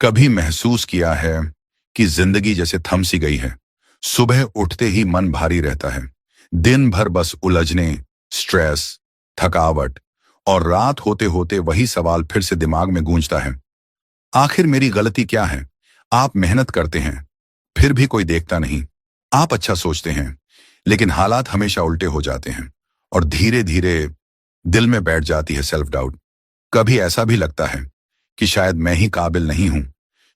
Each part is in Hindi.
कभी महसूस किया है कि जिंदगी जैसे थम सी गई है। सुबह उठते ही मन भारी रहता है। दिन भर बस उलझने, स्ट्रेस, थकावट और रात होते होते वही सवाल फिर से दिमाग में गूंजता है। आखिर मेरी गलती क्या है? आप मेहनत करते हैं, फिर भी कोई देखता नहीं। आप अच्छा सोचते हैं, लेकिन हालात हमेशा उल्टे हो जाते हैं और धीरे धीरे दिल में बैठ जाती है सेल्फ डाउट। कभी ऐसा भी लगता है कि शायद मैं ही काबिल नहीं हूं,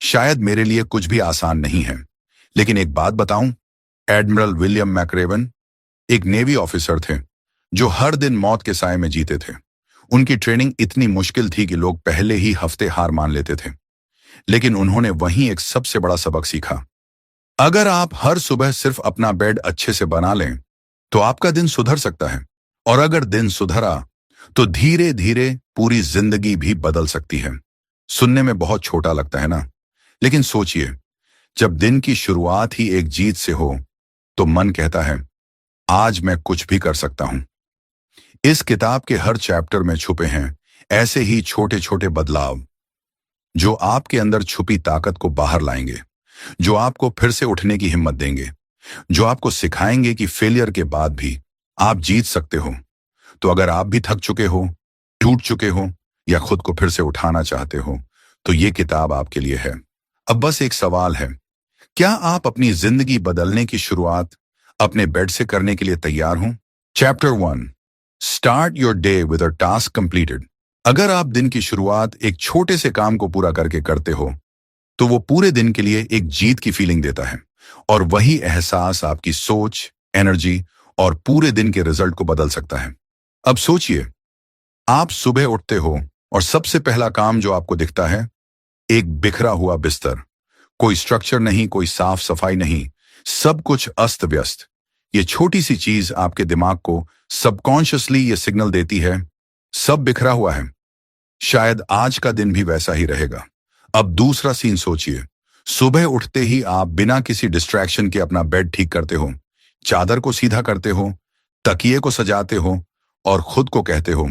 शायद मेरे लिए कुछ भी आसान नहीं है। लेकिन एक बात बताऊं, एडमिरल विलियम मैक्रेवन एक नेवी ऑफिसर थे जो हर दिन मौत के साए में जीते थे। उनकी ट्रेनिंग इतनी मुश्किल थी कि लोग पहले ही हफ्ते हार मान लेते थे, लेकिन उन्होंने वहीं एक सबसे बड़ा सबक सीखा। अगर आप हर सुबह सिर्फ अपना बेड अच्छे से बना लें तो आपका दिन सुधर सकता है, और अगर दिन सुधरा तो धीरे धीरे पूरी जिंदगी भी बदल सकती है। सुनने में बहुत छोटा लगता है ना, लेकिन सोचिए, जब दिन की शुरुआत ही एक जीत से हो तो मन कहता है आज मैं कुछ भी कर सकता हूं। इस किताब के हर चैप्टर में छुपे हैं ऐसे ही छोटे छोटे बदलाव जो आपके अंदर छुपी ताकत को बाहर लाएंगे, जो आपको फिर से उठने की हिम्मत देंगे, जो आपको सिखाएंगे कि फेलियर के बाद भी आप जीत सकते हो। तो अगर आप भी थक चुके हो, टूट चुके हो या खुद को फिर से उठाना चाहते हो, तो ये किताब आपके लिए है। अब बस एक सवाल है, क्या आप अपनी जिंदगी बदलने की शुरुआत अपने बेड से करने के लिए तैयार हो? Chapter 1, start your day with a task completed. अगर आप दिन की शुरुआत एक छोटे से काम को पूरा करके करते हो तो वो पूरे दिन के लिए एक जीत की फीलिंग देता है, और वही एहसास आपकी सोच, एनर्जी और पूरे दिन के रिजल्ट को बदल सकता है। अब सोचिए, आप सुबह उठते हो और सबसे पहला काम जो आपको दिखता है, एक बिखरा हुआ बिस्तर। कोई स्ट्रक्चर नहीं, कोई साफ सफाई नहीं, सब कुछ अस्त व्यस्त। ये छोटी सी चीज आपके दिमाग को सबकॉन्शियसली ये सिग्नल देती है सब बिखरा हुआ है, शायद आज का दिन भी वैसा ही रहेगा। अब दूसरा सीन सोचिए, सुबह उठते ही आप बिना किसी डिस्ट्रैक्शन के अपना बेड ठीक करते हो, चादर को सीधा करते हो, तकिए को सजाते हो और खुद को कहते हो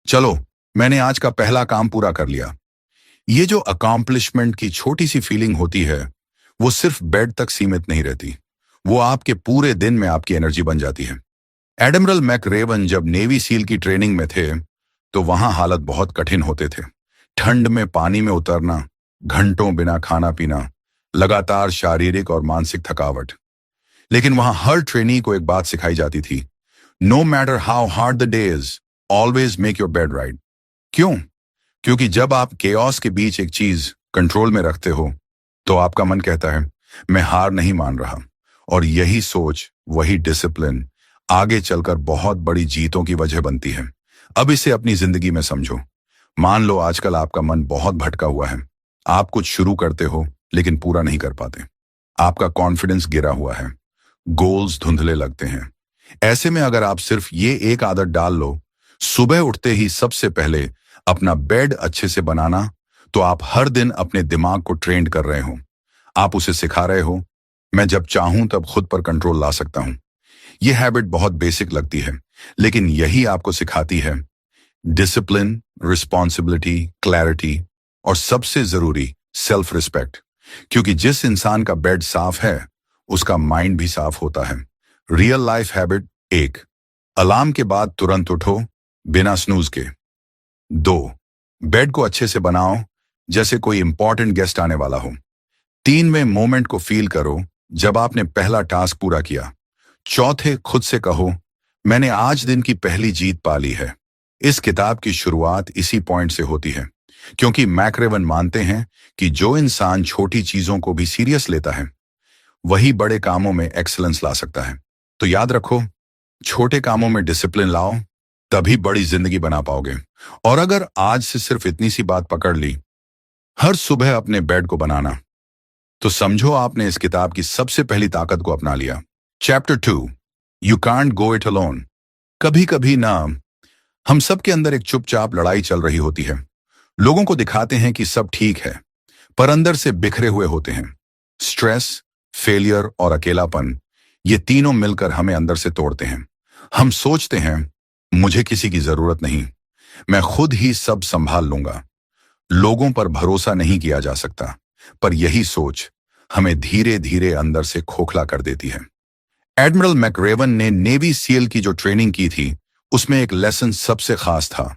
चलो मैंने आज का पहला काम पूरा कर लिया। ये जो अकॉम्प्लिशमेंट की छोटी सी फीलिंग होती है वो सिर्फ बेड तक सीमित नहीं रहती, वो आपके पूरे दिन में आपकी एनर्जी बन जाती है। एडमिरल मैक्रेवन जब नेवी सील की ट्रेनिंग में थे तो वहां हालत बहुत कठिन होते थे। ठंड में पानी में उतरना, घंटों बिना खाना पीना, लगातार शारीरिक और मानसिक थकावट। लेकिन वहां हर ट्रेनी को एक बात सिखाई जाती थी, no matter how hard the day is, always make your bed right. क्यों? क्योंकि जब आप केओस के बीच एक चीज कंट्रोल में रखते हो तो आपका मन कहता है मैं हार नहीं मान रहा, और यही सोच, वही डिसिप्लिन आगे चलकर बहुत बड़ी जीतों की वजह बनती है। अब इसे अपनी जिंदगी में समझो। मान लो आजकल आपका मन बहुत भटका हुआ है, आप कुछ शुरू करते हो लेकिन पूरा नहीं कर पाते, आपका कॉन्फिडेंस गिरा हुआ है, गोल्स धुंधले लगते हैं। ऐसे में अगर आप सिर्फ ये एक आदत डाल लो, सुबह उठते ही सबसे पहले अपना बेड अच्छे से बनाना, तो आप हर दिन अपने दिमाग को ट्रेन कर रहे हो। आप उसे सिखा रहे हो मैं जब चाहूं तब खुद पर कंट्रोल ला सकता हूं। यह हैबिट बहुत बेसिक लगती है, लेकिन यही आपको सिखाती है डिसिप्लिन, रिस्पॉन्सिबिलिटी, क्लैरिटी और सबसे जरूरी सेल्फ रिस्पेक्ट। क्योंकि जिस इंसान का बेड साफ है उसका माइंड भी साफ होता है। रियल लाइफ हैबिट 1, अलार्म के बाद तुरंत उठो बिना स्नूज के। 2, बेड को अच्छे से बनाओ जैसे कोई इंपॉर्टेंट गेस्ट आने वाला हो। 3 में मोमेंट को फील करो जब आपने पहला टास्क पूरा किया। 4, खुद से कहो मैंने आज दिन की पहली जीत पा ली है। इस किताब की शुरुआत इसी पॉइंट से होती है, क्योंकि मैक्रेवन मानते हैं कि जो इंसान छोटी चीजों को भी सीरियस लेता है वही बड़े कामों में एक्सीलेंस ला सकता है। तो याद रखो, छोटे कामों में डिसिप्लिन लाओ, तभी बड़ी जिंदगी बना पाओगे। और अगर आज से सिर्फ इतनी सी बात पकड़ ली, हर सुबह अपने बेड को बनाना, तो समझो आपने इस किताब की सबसे पहली ताकत को अपना लिया। Chapter 2, you can't go it alone. कभी कभी ना हम सबके अंदर एक चुपचाप लड़ाई चल रही होती है। लोगों को दिखाते हैं कि सब ठीक है, पर अंदर से बिखरे हुए होते हैं। स्ट्रेस, फेलियर और अकेलापन, ये तीनों मिलकर हमें अंदर से तोड़ते हैं। हम सोचते हैं मुझे किसी की जरूरत नहीं, मैं खुद ही सब संभाल लूंगा। लोगों पर भरोसा नहीं किया जा सकता, पर यही सोच हमें धीरे धीरे अंदर से खोखला कर देती है। एडमिरल मैकरेवन ने नेवी सील की जो ट्रेनिंग की थी, उसमें एक लेसन सबसे खास था।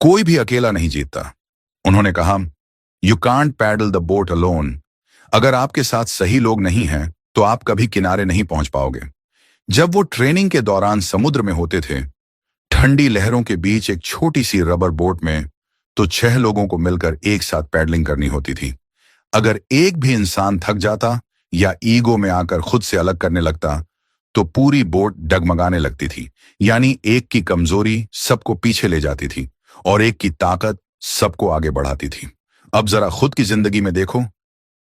कोई भी अकेला नहीं जीतता। उन्होंने कहा, you can't paddle the boat alone. अगर आपके साथ सही लोग नहीं हैं तो आप कभी किनारे नहीं पहुंच पाओगे। जब वो ट्रेनिंग के दौरान समुद्र में होते थे, ठंडी लहरों के बीच एक छोटी सी रबर बोट में, तो 6 लोगों को मिलकर एक साथ पैडलिंग करनी होती थी। अगर एक भी इंसान थक जाता या ईगो में आकर खुद से अलग करने लगता तो पूरी बोट डगमगाने लगती थी। यानी एक की कमजोरी सबको पीछे ले जाती थी और एक की ताकत सबको आगे बढ़ाती थी। अब जरा खुद की जिंदगी में देखो,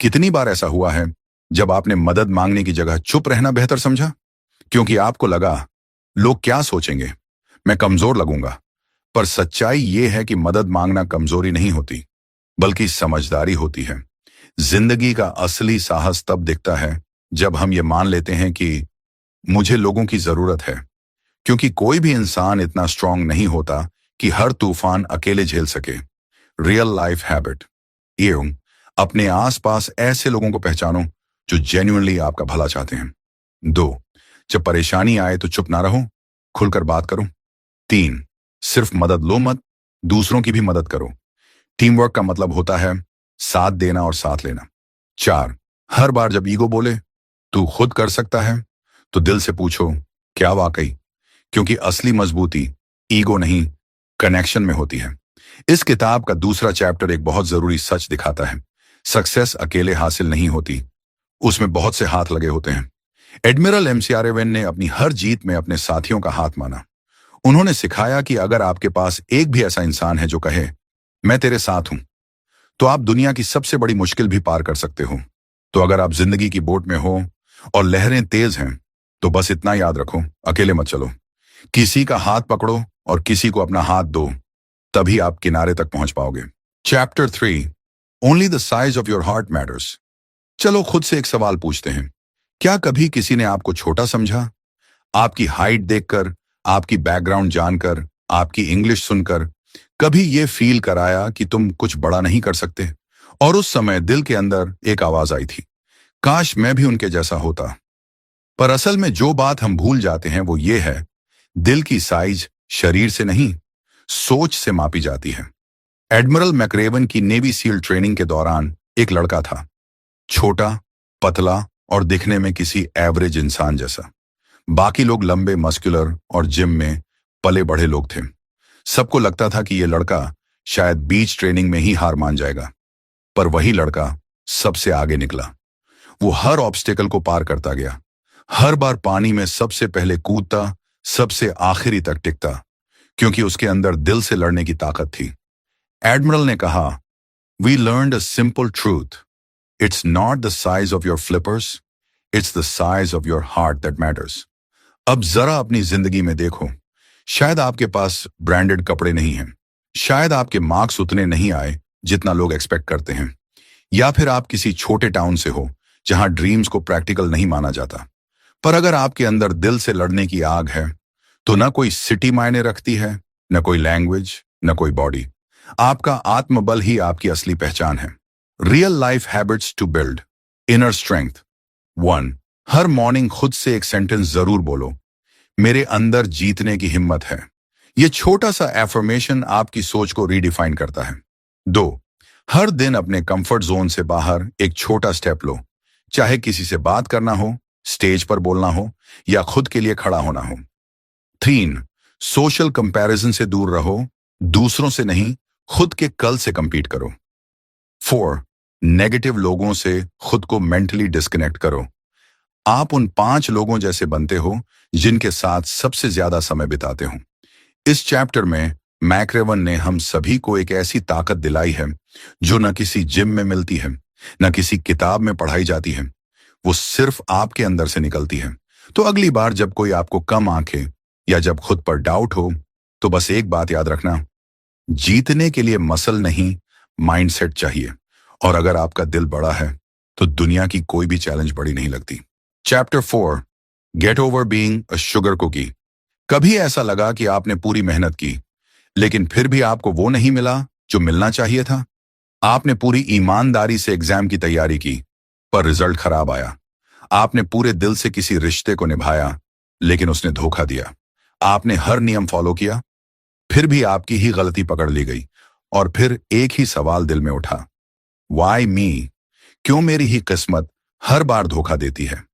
कितनी बार ऐसा हुआ है जब आपने मदद मांगने की जगह चुप रहना बेहतर समझा, क्योंकि आपको लगा लोग क्या सोचेंगे, मैं कमजोर लगूंगा। पर सच्चाई यह है कि मदद मांगना कमजोरी नहीं होती, बल्कि समझदारी होती है। जिंदगी का असली साहस तब दिखता है जब हम ये मान लेते हैं कि मुझे लोगों की जरूरत है, क्योंकि कोई भी इंसान इतना स्ट्रांग नहीं होता कि हर तूफान अकेले झेल सके। रियल लाइफ हैबिट एवं अपने आसपास ऐसे लोगों को पहचानो जो जेन्युइनली आपका भला चाहते हैं। 2, जब परेशानी आए तो चुप ना रहो, खुलकर बात करो। 3, सिर्फ मदद लो मत, दूसरों की भी मदद करो। टीम वर्क का मतलब होता है साथ देना और साथ लेना। 4, हर बार जब ईगो बोले तू खुद कर सकता है, तो दिल से पूछो क्या वाकई, क्योंकि असली मजबूती ईगो नहीं, कनेक्शन में होती है। इस किताब का दूसरा चैप्टर एक बहुत जरूरी सच दिखाता है। सक्सेस अकेले हासिल नहीं होती, उसमें बहुत से हाथ लगे होते हैं। एडमिरल एमसीआरएवन ने अपनी हर जीत में अपने साथियों का हाथ माना। उन्होंने सिखाया कि अगर आपके पास एक भी ऐसा इंसान है जो कहे मैं तेरे साथ हूं, तो आप दुनिया की सबसे बड़ी मुश्किल भी पार कर सकते हो। तो अगर आप जिंदगी की बोट में हो और लहरें तेज हैं, तो बस इतना याद रखो, अकेले मत चलो। किसी का हाथ पकड़ो और किसी को अपना हाथ दो, तभी आप किनारे तक पहुंच पाओगे। Chapter 3, only the size of your heart matters. चलो खुद से एक सवाल पूछते हैं, क्या कभी किसी ने आपको छोटा समझा? आपकी हाइट देखकर, आपकी बैकग्राउंड जानकर, आपकी इंग्लिश सुनकर कभी ये फील कराया कि तुम कुछ बड़ा नहीं कर सकते? और उस समय दिल के अंदर एक आवाज आई थी, काश मैं भी उनके जैसा होता। पर असल में जो बात हम भूल जाते हैं वो ये है, दिल की साइज शरीर से नहीं, सोच से मापी जाती है। एडमिरल मैकरेवन की नेवी सील ट्रेनिंग के दौरान एक लड़का था, छोटा, पतला और दिखने में किसी एवरेज इंसान जैसा। बाकी लोग लंबे, मस्कुलर और जिम में पले बढ़े लोग थे। सबको लगता था कि ये लड़का शायद बीच ट्रेनिंग में ही हार मान जाएगा, पर वही लड़का सबसे आगे निकला। वो हर ऑब्स्टेकल को पार करता गया, हर बार पानी में सबसे पहले कूदता, सबसे आखिरी तक टिकता, क्योंकि उसके अंदर दिल से लड़ने की ताकत थी। एडमिरल ने कहा, we learned a simple truth, it's not the size of your flippers, it's the size of your heart that matters. अब जरा अपनी जिंदगी में देखो, शायद आपके पास ब्रांडेड कपड़े नहीं हैं, शायद आपके मार्क्स उतने नहीं आए जितना लोग एक्सपेक्ट करते हैं, या फिर आप किसी छोटे टाउन से हो जहां ड्रीम्स को प्रैक्टिकल नहीं माना जाता। पर अगर आपके अंदर दिल से लड़ने की आग है, तो ना कोई सिटी मायने रखती है, न कोई लैंग्वेज, न कोई बॉडी। आपका आत्मबल ही आपकी असली पहचान है। Real life habits to build inner strength. 1, हर मॉर्निंग खुद से एक सेंटेंस जरूर बोलो, मेरे अंदर जीतने की हिम्मत है। यह छोटा सा एफर्मेशन आपकी सोच को रीडिफाइन करता है। 2, हर दिन अपने कंफर्ट जोन से बाहर एक छोटा स्टेप लो, चाहे किसी से बात करना हो, स्टेज पर बोलना हो, या खुद के लिए खड़ा होना हो। 3, सोशल कंपैरिजन से दूर रहो, दूसरों से नहीं, खुद के कल से कंपीट करो। 4, नेगेटिव लोगों से खुद को मेंटली डिस्कनेक्ट करो। आप उन 5 लोगों जैसे बनते हो जिनके साथ सबसे ज्यादा समय बिताते हो। इस चैप्टर में मैकरेवन ने हम सभी को एक ऐसी ताकत दिलाई है जो न किसी जिम में मिलती है, न किसी किताब में पढ़ाई जाती है, वो सिर्फ आपके अंदर से निकलती है। तो अगली बार जब कोई आपको कम आंके या जब खुद पर डाउट हो, तो बस एक बात याद रखना, जीतने के लिए मसल नहीं, माइंडसेट चाहिए। और अगर आपका दिल बड़ा है तो दुनिया की कोई भी चैलेंज बड़ी नहीं लगती। Chapter 4, get over being a sugar cookie. कभी ऐसा लगा कि आपने पूरी मेहनत की, लेकिन फिर भी आपको वो नहीं मिला जो मिलना चाहिए था? आपने पूरी ईमानदारी से एग्जाम की तैयारी की, पर रिजल्ट खराब आया। आपने पूरे दिल से किसी रिश्ते को निभाया, लेकिन उसने धोखा दिया। आपने हर नियम फॉलो किया, फिर भी आपकी ही गलती पकड़ ली गई। और फिर एक ही सवाल दिल में उठा, वाई मी? क्यों मेरी ही किस्मत हर बार धोखा देती है?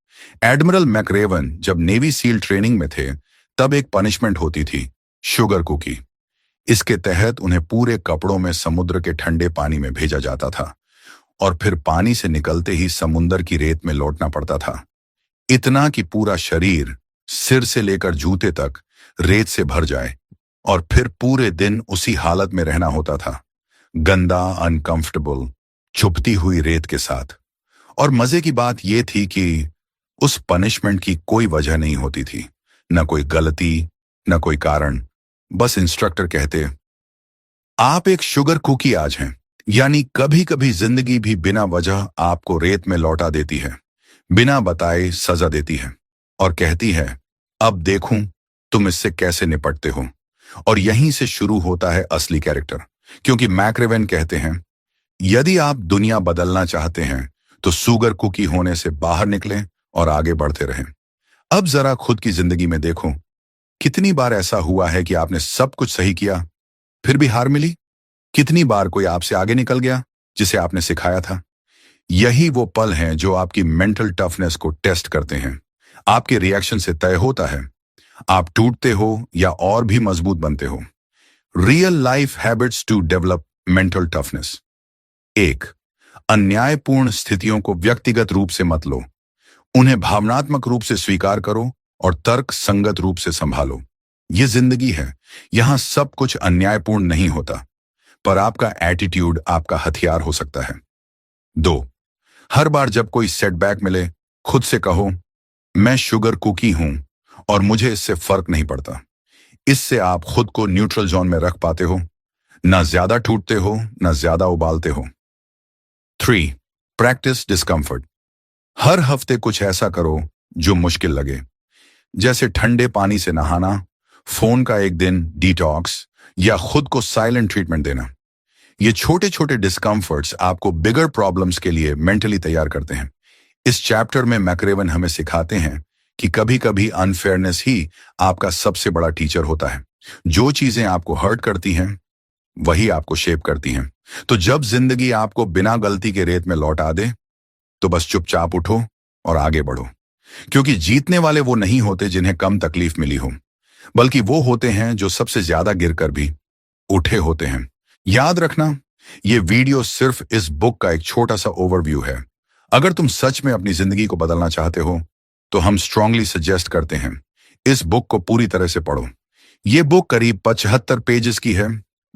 एडमिरल मैकरेवन जब नेवी सील ट्रेनिंग में थे, तब एक पनिशमेंट होती थी, शुगर कुकी। इसके तहत उन्हें पूरे कपड़ों में समुद्र के ठंडे पानी में भेजा जाता था और फिर पानी से निकलते ही समुद्र की रेत में लौटना पड़ता था। इतना कि पूरा शरीर सिर से लेकर जूते तक रेत से भर जाए और फिर पूरे दिन उसी हालत में रहना होता था, गंदा, अनकंफर्टेबल, चुभती हुई रेत के साथ। और मजे की बात यह थी कि उस पनिशमेंट की कोई वजह नहीं होती थी, न कोई गलती, न कोई कारण। बस इंस्ट्रक्टर कहते, आप एक शुगर कुकी आज हैं। यानी कभी कभी जिंदगी भी बिना वजह आपको रेत में लौटा देती है, बिना बताए सजा देती है और कहती है, अब देखूं तुम इससे कैसे निपटते हो। और यहीं से शुरू होता है असली कैरेक्टर, क्योंकि मैकरेवन कहते हैं, यदि आप दुनिया बदलना चाहते हैं तो शुगर कुकी होने से बाहर निकलें और आगे बढ़ते रहें। अब जरा खुद की जिंदगी में देखो, कितनी बार ऐसा हुआ है कि आपने सब कुछ सही किया, फिर भी हार मिली? कितनी बार कोई आपसे आगे निकल गया जिसे आपने सिखाया था? यही वो पल हैं जो आपकी मेंटल टफनेस को टेस्ट करते हैं। आपके रिएक्शन से तय होता है आप टूटते हो या और भी मजबूत बनते हो। Real life habits to develop mental toughness. 1. अन्यायपूर्ण स्थितियों को व्यक्तिगत रूप से मत लो। उन्हें भावनात्मक रूप से स्वीकार करो और तर्क संगत रूप से संभालो। ये जिंदगी है, यहां सब कुछ अन्यायपूर्ण नहीं होता, पर आपका एटीट्यूड आपका हथियार हो सकता है। 2. हर बार जब कोई सेटबैक मिले, खुद से कहो, मैं शुगर कुकी हूं और मुझे इससे फर्क नहीं पड़ता। इससे आप खुद को न्यूट्रल जोन में रख पाते हो, ना ज्यादा टूटते हो ना ज्यादा उबालते हो। 3. Practice discomfort. हर हफ्ते कुछ ऐसा करो जो मुश्किल लगे, जैसे ठंडे पानी से नहाना, फोन का एक दिन डिटॉक्स या खुद को साइलेंट ट्रीटमेंट देना। ये छोटे छोटे डिस्कम्फर्ट्स आपको बिगर प्रॉब्लम्स के लिए मेंटली तैयार करते हैं। इस चैप्टर में मैकरेवन हमें सिखाते हैं कि कभी कभी अनफेयरनेस ही आपका सबसे बड़ा टीचर होता है। जो चीजें आपको हर्ट करती हैं वही आपको शेप करती हैं। तो जब जिंदगी आपको बिना गलती के रेत में लौटा दे, तो बस चुपचाप उठो और आगे बढ़ो। क्योंकि जीतने वाले वो नहीं होते जिन्हें कम तकलीफ मिली हो, बल्कि वो होते हैं जो सबसे ज्यादा गिरकर भी उठे होते हैं। याद रखना, ये वीडियो सिर्फ इस बुक का एक छोटा सा ओवरव्यू है। अगर तुम सच में अपनी जिंदगी को बदलना चाहते हो, तो हम स्ट्रांगली सजेस्ट करते हैं इस बुक को पूरी तरह से पढ़ो। ये बुक करीब 75 पेजेस की है,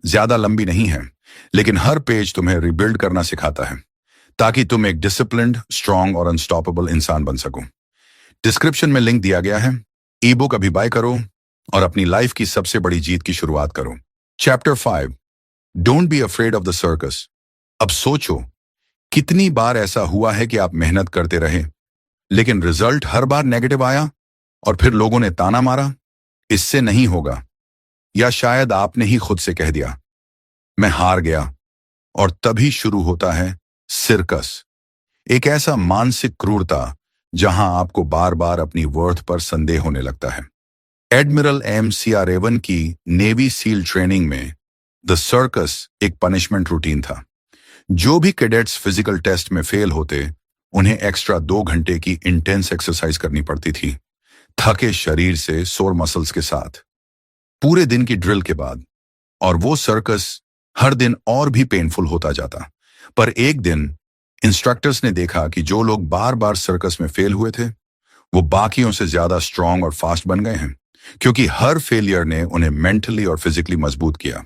ज्यादा लंबी नहीं है, लेकिन हर पेज तुम्हें रिबिल्ड करना सिखाता है, ताकि तुम एक डिसिप्लिन्ड, स्ट्रांग और अनस्टॉपेबल इंसान बन सको। डिस्क्रिप्शन में लिंक दिया गया है, ई बुक अभी बाय करो और अपनी लाइफ की सबसे बड़ी जीत की शुरुआत करो। Chapter 5, don't be afraid of the circus. अब सोचो, कितनी बार ऐसा हुआ है कि आप मेहनत करते रहे, लेकिन रिजल्ट हर बार नेगेटिव आया और फिर लोगों ने ताना मारा, इससे नहीं होगा। या शायद आपने ही खुद से कह दिया, मैं हार गया। और तभी शुरू होता है सर्कस, एक ऐसा मानसिक क्रूरता जहां आपको बार बार अपनी वर्थ पर संदेह होने लगता है। एडमिरल MCR-1 की नेवी सील ट्रेनिंग में द सर्कस एक पनिशमेंट रूटीन था। जो भी कैडेट्स फिजिकल टेस्ट में फेल होते, उन्हें एक्स्ट्रा 2 घंटे की इंटेंस एक्सरसाइज करनी पड़ती थी, थके शरीर से, सोर मसल्स के साथ, पूरे दिन की ड्रिल के बाद। और वो सर्कस हर दिन और भी पेनफुल होता जाता। पर एक दिन इंस्ट्रक्टर्स ने देखा कि जो लोग बार बार सर्कस में फेल हुए थे, वो बाकियों से ज्यादा स्ट्रांग और फास्ट बन गए हैं, क्योंकि हर फेलियर ने उन्हें मेंटली और फिजिकली मजबूत किया।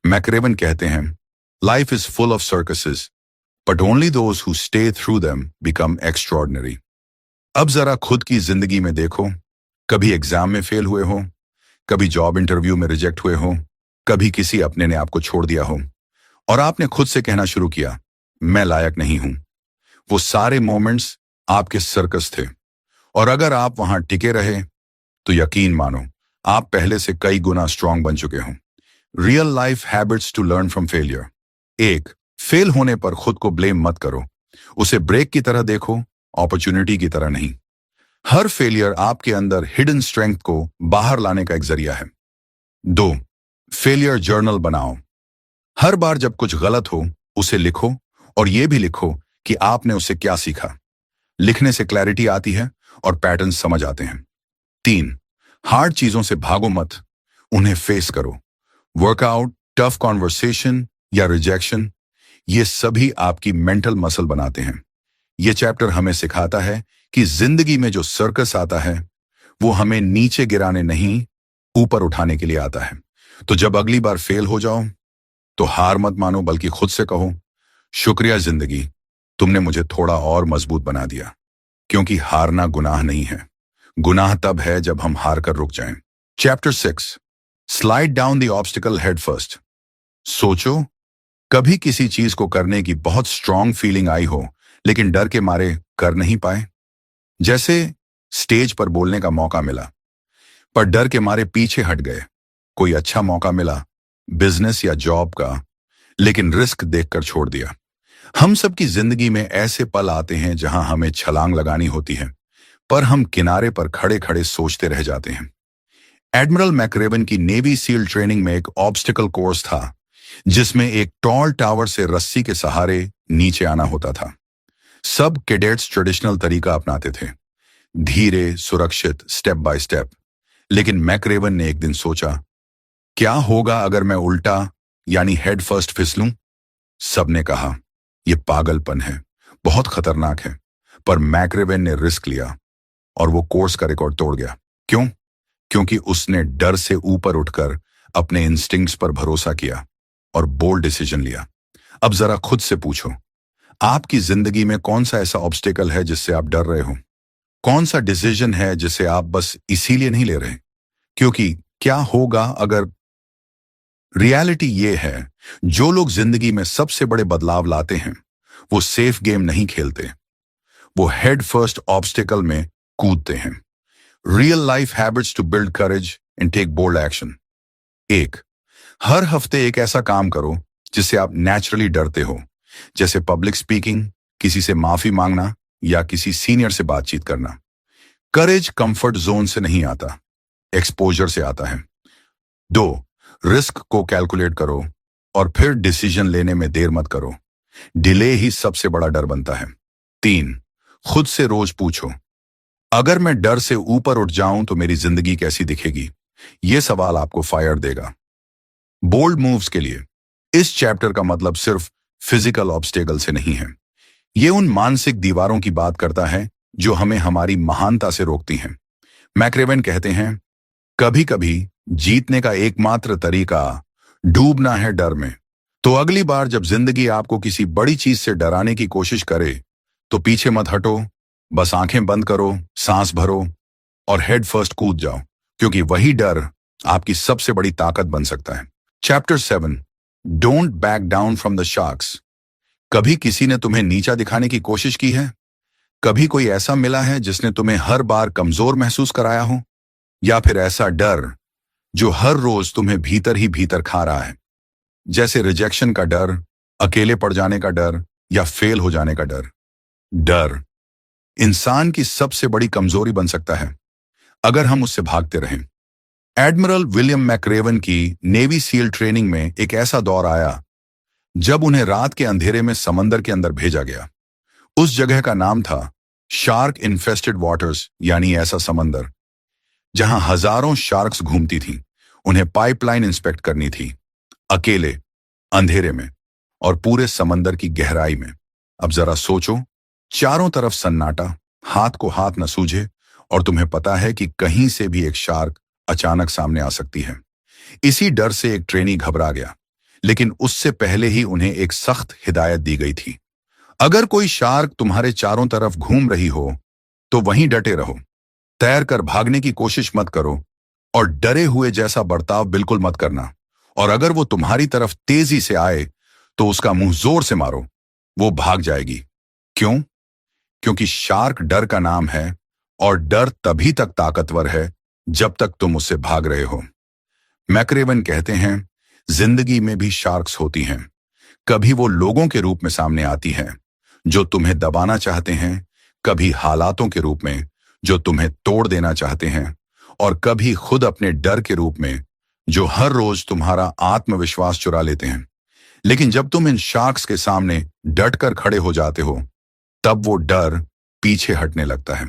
मैकरेवन कहते हैं, life is full of circuses, but only those who stay through them become extraordinary. अब जरा खुद की जिंदगी में देखो, कभी एग्जाम में फेल हुए हो, कभी जॉब इंटरव्यू में रिजेक्ट हुए हो, कभी किसी अपने ने आपको छोड़ दिया हो और आपने खुद से कहना शुरू किया, मैं लायक नहीं हूं। वो सारे मोमेंट्स आपके सर्कस थे, और अगर आप वहां टिके रहे, तो यकीन मानो आप पहले से कई गुना स्ट्रांग बन चुके हो। Real life habits to learn from failure. 1. Fail होने पर खुद को ब्लेम मत करो, उसे ब्रेक की तरह देखो, अपॉर्चुनिटी की तरह नहीं। हर फेलियर आपके अंदर हिडन स्ट्रेंथ को बाहर लाने का एक जरिया है। 2. फेलियर जर्नल बनाओ। हर बार जब कुछ गलत हो उसे लिखो, और यह भी लिखो कि आपने उससे क्या सीखा। लिखने से क्लैरिटी आती है और पैटर्न समझ आते हैं। 3. हार्ड चीजों से भागो मत, उन्हें फेस करो। वर्कआउट, टफ कॉन्वर्सेशन या रिजेक्शन, ये सभी आपकी मेंटल मसल बनाते हैं। ये चैप्टर हमें सिखाता है कि जिंदगी में जो सर्कस आता है वो हमें नीचे गिराने नहीं, ऊपर उठाने के लिए आता है। तो जब अगली बार फेल हो जाओ तो हार मत मानो, बल्कि खुद से कहो, शुक्रिया जिंदगी, तुमने मुझे थोड़ा और मजबूत बना दिया। क्योंकि हारना गुनाह नहीं है, गुनाह तब है जब हम हार कर रुक जाएं। Chapter 6. Slide down the obstacle head first. सोचो, कभी किसी चीज को करने की बहुत स्ट्रांग फीलिंग आई हो लेकिन डर के मारे कर नहीं पाए। जैसे स्टेज पर बोलने का मौका मिला पर डर के मारे पीछे हट गए। कोई अच्छा मौका मिला, बिजनेस या जॉब का, लेकिन रिस्क देखकर छोड़ दिया। हम सबकी जिंदगी में ऐसे पल आते हैं जहां हमें छलांग लगानी होती है, पर हम किनारे पर खड़े खड़े सोचते रह जाते हैं। एडमिरल मैकरेवन की नेवी सील ट्रेनिंग में एक ऑब्स्टिकल कोर्स था जिसमें एक टॉल टावर से रस्सी के सहारे नीचे आना होता था। सब कैडेट्स ट्रेडिशनल तरीका अपनाते थे, धीरे, सुरक्षित, स्टेप बाय स्टेप। लेकिन मैकरेवन ने एक दिन सोचा, क्या होगा अगर मैं उल्टा यानी हेड फर्स्ट फिसलूं? सबने कहा, यह पागलपन है, बहुत खतरनाक है। पर मैकरेवन ने रिस्क लिया और वो कोर्स का रिकॉर्ड तोड़ गया। क्यों? क्योंकि उसने डर से ऊपर उठकर अपने इंस्टिंक्ट्स पर भरोसा किया और बोल्ड डिसीजन लिया। अब जरा खुद से पूछो, आपकी जिंदगी में कौन सा ऐसा ऑब्स्टेकल है जिससे आप डर रहे हो? कौन सा डिसीजन है जिसे आप बस इसीलिए नहीं ले रहे क्योंकि क्या होगा अगर? रियलिटी ये है, जो लोग जिंदगी में सबसे बड़े बदलाव लाते हैं वो सेफ गेम नहीं खेलते, वो हेड फर्स्ट ऑब्स्टेकल में कूदते हैं। Real life habits to build courage and take bold action. 1. हर हफ्ते एक ऐसा काम करो जिससे आप नेचुरली डरते हो, जैसे पब्लिक स्पीकिंग, किसी से माफी मांगना या किसी सीनियर से बातचीत करना। करेज कंफर्ट जोन से नहीं आता, एक्सपोजर से आता है। 2. रिस्क को कैलकुलेट करो और फिर डिसीजन लेने में देर मत करो, डिले ही सबसे बड़ा डर बनता है। 3. खुद से रोज पूछो, अगर मैं डर से ऊपर उठ जाऊं तो मेरी जिंदगी कैसी दिखेगी? यह सवाल आपको फायर देगा। बोल्ड मूव्स के लिए इस चैप्टर का मतलब सिर्फ फिजिकल ऑब्स्टेकल से नहीं है, यह उन मानसिक दीवारों की बात करता है जो हमें हमारी महानता से रोकती हैं। मैकरेवन कहते हैं, कभी कभी जीतने का एकमात्र तरीका डूबना है डर में। तो अगली बार जब जिंदगी आपको किसी बड़ी चीज से डराने की कोशिश करे तो पीछे मत हटो, बस आंखें बंद करो, सांस भरो और हेड फर्स्ट कूद जाओ, क्योंकि वही डर आपकी सबसे बड़ी ताकत बन सकता है। Chapter 7. Don't back down from the sharks. कभी किसी ने तुम्हें नीचा दिखाने की कोशिश की है? कभी कोई ऐसा मिला है जिसने तुम्हें हर बार कमजोर महसूस कराया हो? या फिर ऐसा डर जो हर रोज तुम्हें भीतर ही भीतर खा रहा है, जैसे रिजेक्शन का डर, अकेले पड़ जाने का डर या फेल हो जाने का डर? डर इंसान की सबसे बड़ी कमजोरी बन सकता है अगर हम उससे भागते रहें। एडमिरल विलियम मैकरेवन की नेवी सील ट्रेनिंग में एक ऐसा दौर आया जब उन्हें रात के अंधेरे में समंदर के अंदर भेजा गया। उस जगह का नाम था शार्क इन्फेस्टेड वाटर्स, यानी ऐसा समंदर जहां हजारों शार्क्स घूमती थीं। उन्हें पाइपलाइन इंस्पेक्ट करनी थी, अकेले, अंधेरे में और पूरे समंदर की गहराई में। अब जरा सोचो, चारों तरफ सन्नाटा, हाथ को हाथ न सूझे और तुम्हें पता है कि कहीं से भी एक शार्क अचानक सामने आ सकती है। इसी डर से एक ट्रेनी घबरा गया, लेकिन उससे पहले ही उन्हें एक सख्त हिदायत दी गई थी। अगर कोई शार्क तुम्हारे चारों तरफ घूम रही हो तो वहीं डटे रहो, तैर कर भागने की कोशिश मत करो और डरे हुए जैसा बर्ताव बिल्कुल मत करना। और अगर वो तुम्हारी तरफ तेजी से आए तो उसका मुंह जोर से मारो, वो भाग जाएगी। क्यों? क्योंकि शार्क डर का नाम है और डर तभी तक ताकतवर है जब तक तुम उससे भाग रहे हो। मैकरेवन कहते हैं, जिंदगी में भी शार्क्स होती हैं, कभी वो लोगों के रूप में सामने आती हैं जो तुम्हें दबाना चाहते हैं, कभी हालातों के रूप में जो तुम्हें तोड़ देना चाहते हैं, और कभी खुद अपने डर के रूप में जो हर रोज तुम्हारा आत्मविश्वास चुरा लेते हैं। लेकिन जब तुम इन शार्क्स के सामने डट कर खड़े हो जाते हो, तब वो डर पीछे हटने लगता है।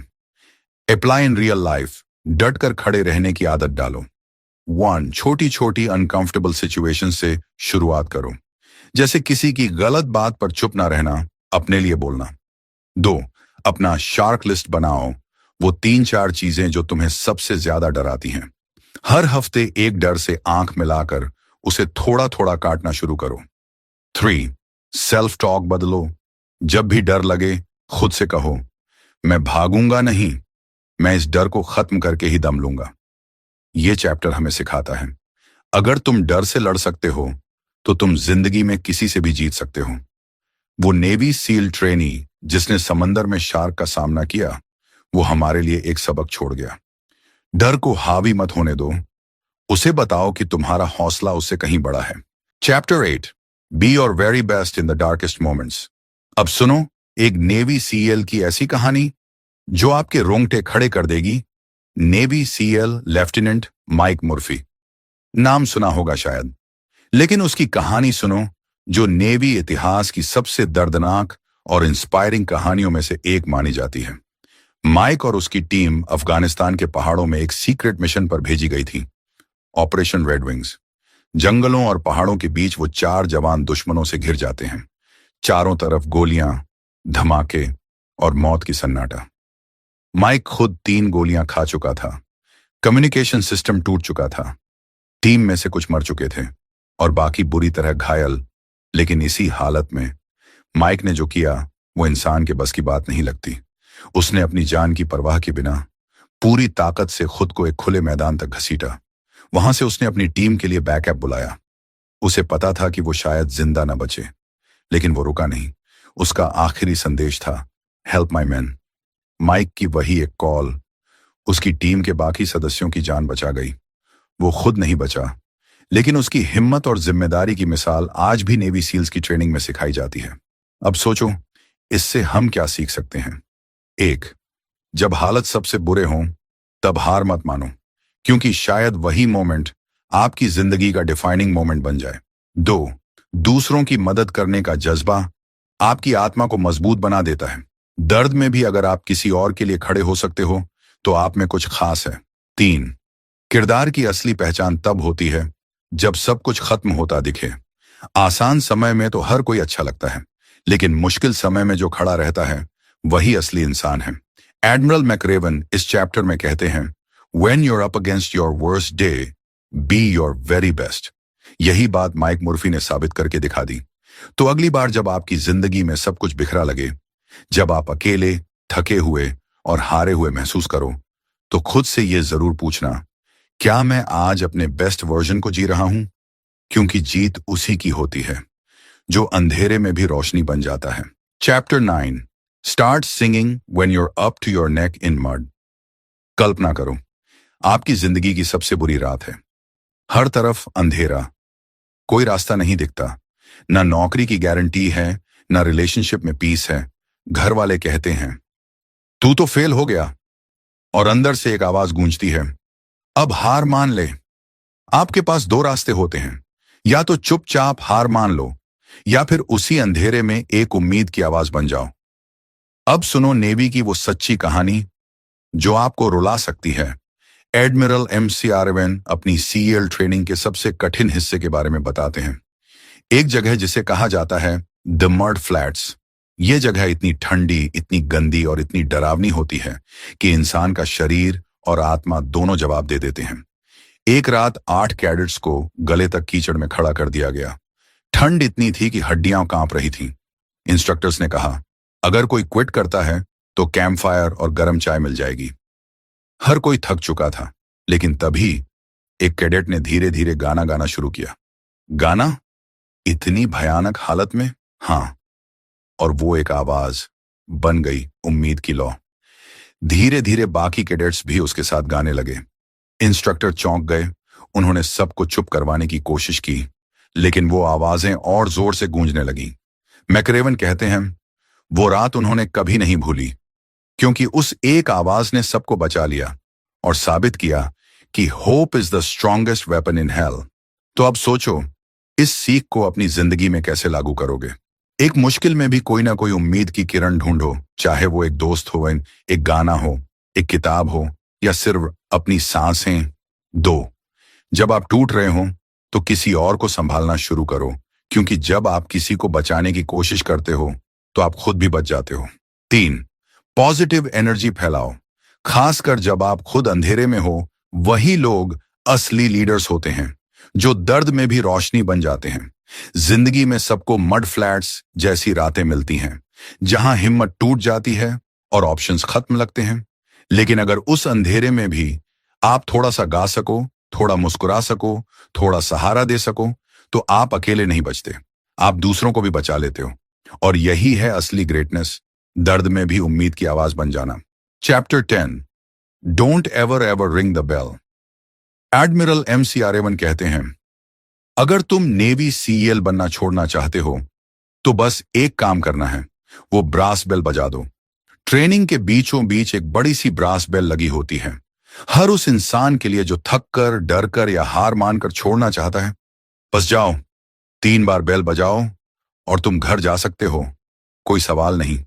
Apply in real life. डट कर खड़े रहने की आदत डालो। 1. छोटी छोटी अनकंफर्टेबल सिचुएशन से शुरुआत करो, जैसे किसी की गलत बात पर चुप ना रहना, अपने लिए बोलना। 2. अपना शार्क लिस्ट बनाओ, वो 3-4 चीजें जो तुम्हें सबसे ज्यादा डराती हैं। हर हफ्ते एक डर से आंख मिलाकर उसे थोड़ा थोड़ा काटना शुरू करो। 3. सेल्फ टॉक बदलो। जब भी डर लगे, खुद से कहो, मैं भागूंगा नहीं, मैं इस डर को खत्म करके ही दम लूंगा। ये चैप्टर हमें सिखाता है, अगर तुम डर से लड़ सकते हो तो तुम जिंदगी में किसी से भी जीत सकते हो। वो नेवी सील ट्रेनी जिसने समंदर में शार्क का सामना किया, वो हमारे लिए एक सबक छोड़ गया। डर को हावी मत होने दो, उसे बताओ कि तुम्हारा हौसला उससे कहीं बड़ा है। Chapter 8, be your very best in the darkest moments. अब सुनो एक नेवी सीएल की ऐसी कहानी जो आपके रोंगटे खड़े कर देगी। Navy SEAL lieutenant Mike Murphy. नाम सुना होगा शायद, लेकिन उसकी कहानी सुनो जो नेवी इतिहास की सबसे दर्दनाक और इंस्पायरिंग कहानियों में से एक मानी जाती है। माइक और उसकी टीम अफगानिस्तान के पहाड़ों में एक सीक्रेट मिशन पर भेजी गई थी, ऑपरेशन रेड विंग्स। जंगलों और पहाड़ों के बीच वो 4 जवान दुश्मनों से घिर जाते हैं। चारों तरफ गोलियां, धमाके और मौत की सन्नाटा। माइक खुद 3 गोलियां खा चुका था, कम्युनिकेशन सिस्टम टूट चुका था, टीम में से कुछ मर चुके थे और बाकी बुरी तरह घायल। लेकिन इसी हालत में माइक ने जो किया वो इंसान के बस की बात नहीं लगती। उसने अपनी जान की परवाह के बिना पूरी ताकत से खुद को एक खुले मैदान तक घसीटा। वहां से उसने अपनी टीम के लिए बैकअप बुलाया। उसे पता था कि वो शायद जिंदा न बचे, लेकिन वो रुका नहीं। उसका आखिरी संदेश था, हेल्प माई मैन। माइक की वही एक कॉल उसकी टीम के बाकी सदस्यों की जान बचा गई। वो खुद नहीं बचा, लेकिन उसकी हिम्मत और जिम्मेदारी की मिसाल आज भी नेवी सील्स की ट्रेनिंग में सिखाई जाती है। अब सोचो, इससे हम क्या सीख सकते हैं? 1. जब हालत सबसे बुरे हों, तब हार मत मानो, क्योंकि शायद वही मोमेंट आपकी जिंदगी का डिफाइनिंग मोमेंट बन जाए। 2. दूसरों की मदद करने का जज्बा आपकी आत्मा को मजबूत बना देता है। दर्द में भी अगर आप किसी और के लिए खड़े हो सकते हो तो आप में कुछ खास है। 3. किरदार की असली पहचान तब होती है जब सब कुछ खत्म होता दिखे। आसान समय में तो हर कोई अच्छा लगता है, लेकिन मुश्किल समय में जो खड़ा रहता है वही असली इंसान है। एडमिरल मैक्रेवन इस चैप्टर में कहते हैं, When you're up against your worst day, be your very best। यही बात माइक मुर्फी ने साबित करके दिखा दी। तो अगली बार जब आपकी जिंदगी में सब कुछ बिखरा लगे, जब आप अकेले, थके हुए और हारे हुए महसूस करो, तो खुद से ये जरूर पूछना, क्या मैं आज अपने बेस्ट वर्जन को जी रहा हूं? क्योंकि जीत उसी की होती है जो अंधेरे में भी रोशनी बन जाता है। Chapter 9, start singing when you're up to your neck in mud. कल्पना करो, आपकी जिंदगी की सबसे बुरी रात है। हर तरफ अंधेरा, कोई रास्ता नहीं दिखता, ना नौकरी की गारंटी है, ना रिलेशनशिप में पीस है। घर वाले कहते हैं, तू तो फेल हो गया, और अंदर से एक आवाज गूंजती है, अब हार मान ले। आपके पास 2 रास्ते होते हैं, या तो चुपचाप हार मान लो, या फिर उसी अंधेरे में एक उम्मीद की आवाज बन जाओ। अब सुनो नेवी की वो सच्ची कहानी जो आपको रुला सकती है। एडमिरल McRaven अपनी सीएल ट्रेनिंग के सबसे कठिन हिस्से के बारे में बताते हैं। एक जगह जिसे कहा जाता है द मड फ्लैट्स। ये जगह इतनी ठंडी, इतनी गंदी और इतनी डरावनी होती है कि इंसान का शरीर और आत्मा दोनों जवाब दे देते हैं। एक रात 8 कैडेट्स को गले तक कीचड़ में खड़ा कर दिया गया। ठंड इतनी थी कि हड्डियां कांप रही थीं। इंस्ट्रक्टर्स ने कहा, अगर कोई क्विट करता है तो कैंप फायर और गर्म चाय मिल जाएगी। हर कोई थक चुका था, लेकिन तभी एक कैडेट ने धीरे धीरे गाना गाना शुरू किया। गाना इतनी भयानक हालत में, हाँ, और वो एक आवाज बन गई उम्मीद की लौ। धीरे धीरे बाकी कैडेट्स भी उसके साथ गाने लगे। इंस्ट्रक्टर चौंक गए। उन्होंने सबको चुप करवाने की कोशिश की, लेकिन वो आवाजें और जोर से गूंजने लगीं। मैकरेवन कहते हैं, वो रात उन्होंने कभी नहीं भूली, क्योंकि उस एक आवाज ने सबको बचा लिया और साबित किया कि hope is the strongest weapon in hell. तो अब सोचो, इस सीख को अपनी जिंदगी में कैसे लागू करोगे। एक मुश्किल में भी कोई ना कोई उम्मीद की किरण ढूंढो, चाहे वो एक दोस्त हो, एक गाना हो, एक किताब हो, या सिर्फ अपनी सांसें। दो, जब आप टूट रहे हो तो किसी और को संभालना शुरू करो, क्योंकि जब आप किसी को बचाने की कोशिश करते हो तो आप खुद भी बच जाते हो। 3, पॉजिटिव एनर्जी फैलाओ। खासकर जब आप खुद अंधेरे में हो, वही लोग असली लीडर्स होते हैं जो दर्द में भी रोशनी बन जाते हैं। जिंदगी में सबको मड फ्लैट्स जैसी रातें मिलती हैं, जहां हिम्मत टूट जाती है और ऑप्शंस खत्म लगते हैं। लेकिन अगर उस अंधेरे में भी आप थोड़ा सा गा सको, थोड़ा मुस्कुरा सको, थोड़ा सहारा दे सको, तो आप अकेले नहीं बचते, आप दूसरों को भी बचा लेते हो। और यही है असली ग्रेटनेस, दर्द में भी उम्मीद की आवाज बन जाना। Chapter 10, don't ever ever ring the bell. Admiral MC आर्यवन कहते हैं, अगर तुम नेवी CEL बनना छोड़ना चाहते हो तो बस एक काम करना है, वो ब्रास बेल बजा दो। ट्रेनिंग के बीचों बीच एक बड़ी सी ब्रास बेल लगी होती है, हर उस इंसान के लिए जो थक कर, डर कर या हार मानकर छोड़ना चाहता है। बस जाओ, 3 बार बेल बजाओ और तुम घर जा सकते हो। कोई सवाल नहीं,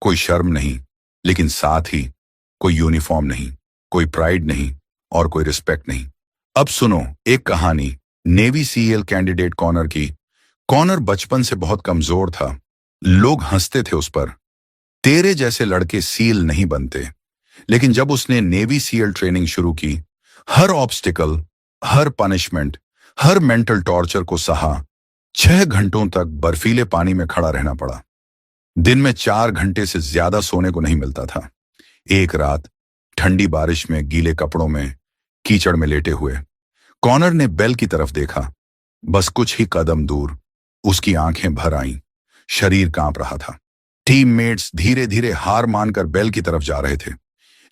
कोई शर्म नहीं, लेकिन साथ ही कोई यूनिफॉर्म नहीं, कोई प्राइड नहीं और कोई रिस्पेक्ट नहीं। अब सुनो एक कहानी नेवी CEL कैंडिडेट कॉनर की। कॉनर बचपन से बहुत कमजोर था, लोग हंसते थे उस पर, तेरे जैसे लड़के सील नहीं बनते। लेकिन जब उसने नेवी CEL ट्रेनिंग शुरू की, हर ऑब्स्टिकल, हर पनिशमेंट, हर मेंटल टॉर्चर को सहा। 6 घंटों तक बर्फीले पानी में खड़ा रहना पड़ा, दिन में 4 घंटे से ज्यादा सोने को नहीं मिलता था। एक रात ठंडी बारिश में, गीले कपड़ों में, कीचड़ में लेटे हुए कॉनर ने बेल की तरफ देखा। बस कुछ ही कदम दूर उसकी आंखें भर आईं, शरीर कांप रहा था। टीममेट्स धीरे धीरे हार मानकर बेल की तरफ जा रहे थे,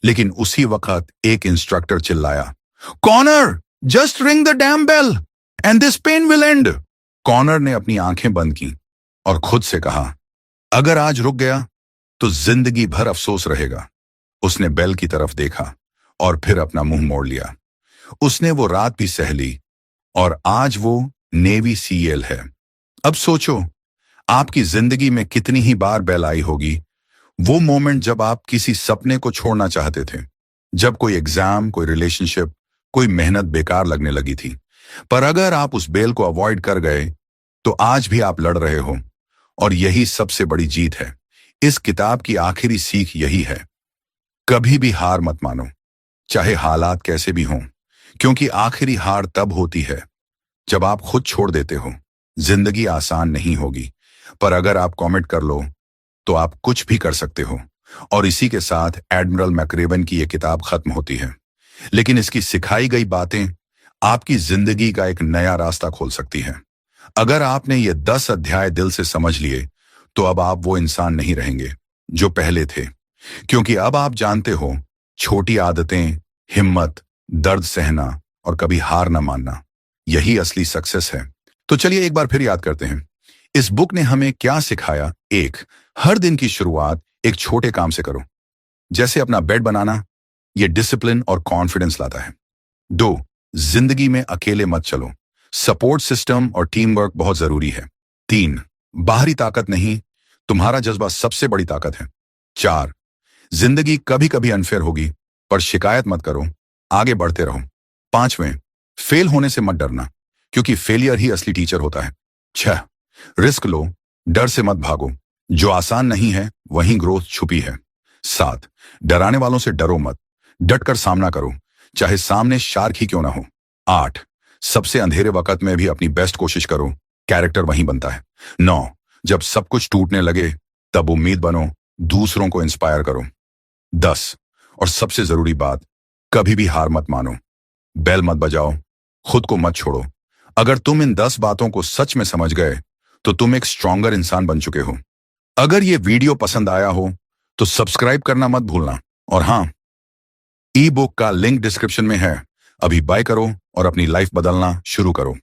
लेकिन उसी वक्त एक इंस्ट्रक्टर चिल्लाया, Connor, just ring the damn bell and this pain will end. Connor ने अपनी आंखें बंद की और खुद से कहा, अगर आज रुक गया तो जिंदगी भर अफसोस रहेगा। उसने बेल की तरफ देखा और फिर अपना मुंह मोड़ लिया। उसने वो रात भी सह ली और आज वो नेवी CEL है। अब सोचो, आपकी जिंदगी में कितनी ही बार बेल आई होगी, वो मोमेंट जब आप किसी सपने को छोड़ना चाहते थे, जब कोई एग्जाम, कोई रिलेशनशिप, कोई मेहनत बेकार लगने लगी थी। पर अगर आप उस बेल को अवॉइड कर गए तो आज भी आप लड़ रहे हो, और यही सबसे बड़ी जीत है। इस किताब की आखिरी सीख यही है, कभी भी हार मत मानो, चाहे हालात कैसे भी हों, क्योंकि आखिरी हार तब होती है जब आप खुद छोड़ देते हो। जिंदगी आसान नहीं होगी, पर अगर आप कमिट कर लो तो आप कुछ भी कर सकते हो। और इसी के साथ एडमिरल मैकरेवन की यह किताब खत्म होती है, लेकिन इसकी सिखाई गई बातें आपकी जिंदगी का एक नया रास्ता खोल सकती हैं। अगर आपने ये 10 अध्याय दिल से समझ लिए तो अब आप वो इंसान नहीं रहेंगे जो पहले थे, क्योंकि अब आप जानते हो, छोटी आदतें, हिम्मत, दर्द सहना और कभी हार ना मानना, यही असली सक्सेस है। तो चलिए एक बार फिर याद करते हैं, इस बुक ने हमें क्या सिखाया। 1, हर दिन की शुरुआत एक छोटे काम से करो, जैसे अपना बेड बनाना। यह डिसिप्लिन और कॉन्फिडेंस लाता है। 2, जिंदगी में अकेले मत चलो, सपोर्ट सिस्टम और टीम वर्क बहुत जरूरी है। 3, बाहरी ताकत नहीं, तुम्हारा जज्बा सबसे बड़ी ताकत है। 4, जिंदगी कभी कभी अनफेयर होगी, पर शिकायत मत करो, आगे बढ़ते रहो। 5वें, फेल होने से मत डरना, क्योंकि फेलियर ही असली टीचर होता है। 6, रिस्क लो, डर से मत भागो, जो आसान नहीं है वहीं ग्रोथ छुपी है। 7, डराने वालों से डरो मत, डटकर सामना करो, चाहे सामने शार्क ही क्यों ना हो। 8, सबसे अंधेरे वक्त में भी अपनी बेस्ट कोशिश करो, कैरेक्टर वहीं बनता है। 9, जब सब कुछ टूटने लगे तब उम्मीद बनो, दूसरों को इंस्पायर करो। 10, और सबसे जरूरी बात, कभी भी हार मत मानो, बेल मत बजाओ, खुद को मत छोड़ो। अगर तुम इन 10 बातों को सच में समझ गए तो तुम एक स्ट्रॉन्गर इंसान बन चुके हो। अगर ये वीडियो पसंद आया हो तो सब्सक्राइब करना मत भूलना, और हाँ, ई बुक का लिंक डिस्क्रिप्शन में है। अभी बाय करो और अपनी लाइफ बदलना शुरू करो।